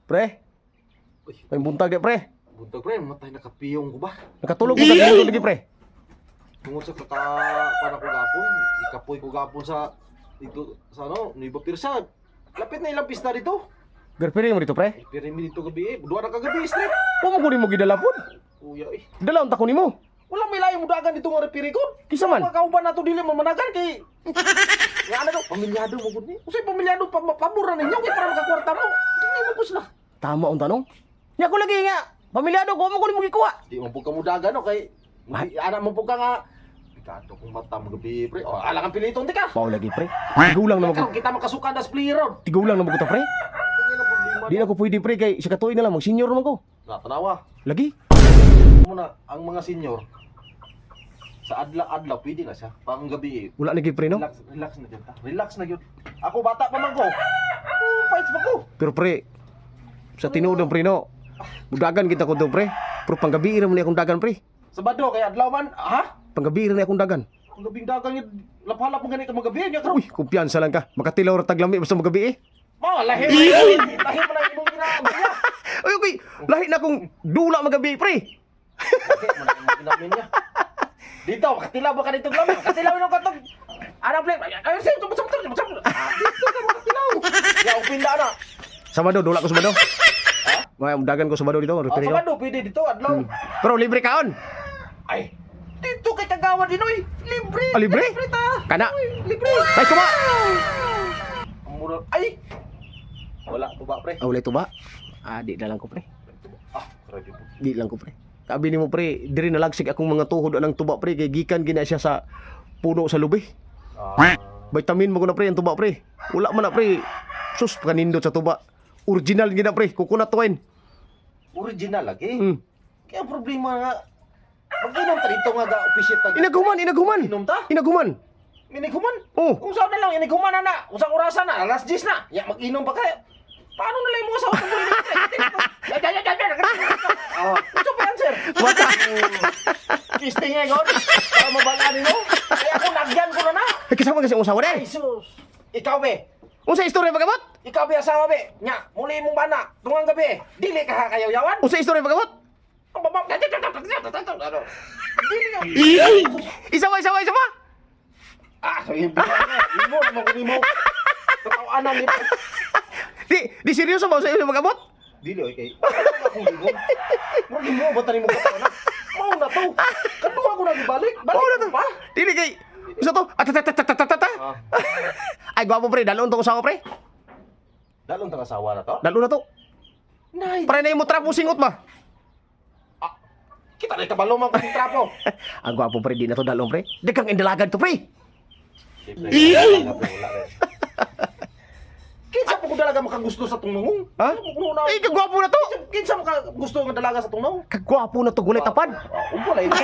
Pre. Uy, May buntag di pre. buntag pre, matay nakapiyong ko ba? Nakatulog ko tag lagi pre. Tungod sa para ko gapon, ikapoy ko gapon sa dito sa ano, Nueva Pirsa. Lapit na ilang pista dito. Garpiri mo dito pre. Pero mi dito gabi duha na kagabi strip. Wa mo kunin mo gidalapon. Kuya eh. Dala unta ko nimo. Wala may layo mo dagan dito nga repiri ko. Kisa man? Mga kauban nato dili man managan kay. Nga ano daw, pamilyado mo gud ni. Usay pamilyado pabura ninyo kay para makakwarta mo. Tingnan mo bus na. Tama ang tanong. Nya ko lagi nga. Pamilyado ko mo kunin mo gikuha. Di mo pug ka mo dagan no kay ana mo pug ka nga. Pikado kung mata mo gabi pre. O ala kang piliton di ka. Pao lagi pre. Tigulang na Karon mo. kita makasukan das player. Tigulang na mo ko ta pre. Kung ano problema. Di na ko pwede pre kay sa katuig na lang mag senior man ko. Na tanawa. Lagi. Muna ang mga senior sa adlaw pwede na siya pang gabi. Wala na gid pre no. Relax na gyud ta. Relax na gyud. Ako bata pa man ko. Fights pa ko. Pero pre, sa tinuod ng pre no. Budagan kita ko do pre. Pero panggabi ra man ni akong dagan pre. Sabado kay adlaw man, ha? Panggabi ra ni akong dagan. Ang gabing dagang yun, laphalap mo ganit ang mga gabi niya karon. Uy, kumpiyansa lang ka. Makatilaw ra taglami basta magabi eh. Mo, lahi mo na imong ginamit niya. Ay, okay. Lahi na akong dula magabi pre. Lahi mo na imong ginamit niya. Dito, makatilaw ba ka dito glam? Makatilaw nung katog. Arab play. Ay, sige, tubos. Dito ka makatilaw. Ya, upinda na. Sabado, dula ko sabado. Ha? May dagan ko sabado dito. Oh, Pero sabado pwede dito adlaw. libre kaon. Ay, dito kay kagawa din oy. Libre. Ah, libre? Libre ta. Kana. Uy, libre. Ay, kuma. Ang mura. Ay. Wala to ba pre? Wala ito ba? Di na lang ko pre. Ah, ready po. Di lang ko pre. Sabi ni mo pre, diri nalagsig akong mga tuhod anang tuba pre kay gikan gina siya sa puno sa lubi. Vitamin mo ko na pre ang tuba pre. Wala man na pre. Sus kanindot sa tuba. Original gina pre, coconut wine. Original lagi. Mm. Kaya ang problema nga, mag-inom ta dito nga ga-opisit ta. Inaguman. Inom ta? Inaguman. Miniguman? Oh. Kung saan na lang, iniguman na na. Kung saan orasan na, alas 10 na. Ya, mag-inom pa kayo. Paano nila yung mga sawa ng Oh, ito pa yan, sir. Wata. Kisting nga, God. Para mabalani mo. Kaya ako, nagyan ko na na. Ay, kasama kasi ang usawa Ay, de. sus. Ikaw, be. Unsa istorya pagabot? Ikaw, be, asawa, be. Nya, muli mong bana. Tungang gabi. Dili ka kakayaw-yawan. Unsa istorya pagabot? Ang babang. Ano? Dili ka. Isawa. Ah, so yung bigyan na. Imo naman ko mo. Tatawanan nito. Di seryoso ba sa iyo pagabot? Dili, oy, kay. Akong ligom. Murag mo, ba't rin mo ka na? Mau na to. Kadua ko na ibalik. Balik Oo na to. pa. Dili kay. Usa to? Atatatatata. Ah. Ay gwapo pre, dalon to usawa pre. Dalong tang asawa na to? Dalo na to. Nay. Para na imo trapo singot ba? Ah, kita na kabalo man kung trapo. Ang gwapo pre di na to dalon pre. Dagang indalagan to pre. Kinsa po ko dalaga makagusto sa tungnong? Ha? Ay kagwapo na to. Kinsa makagusto ng dalaga sa tungnong? Kagwapo na to gulay tapad. Umpo lang ito.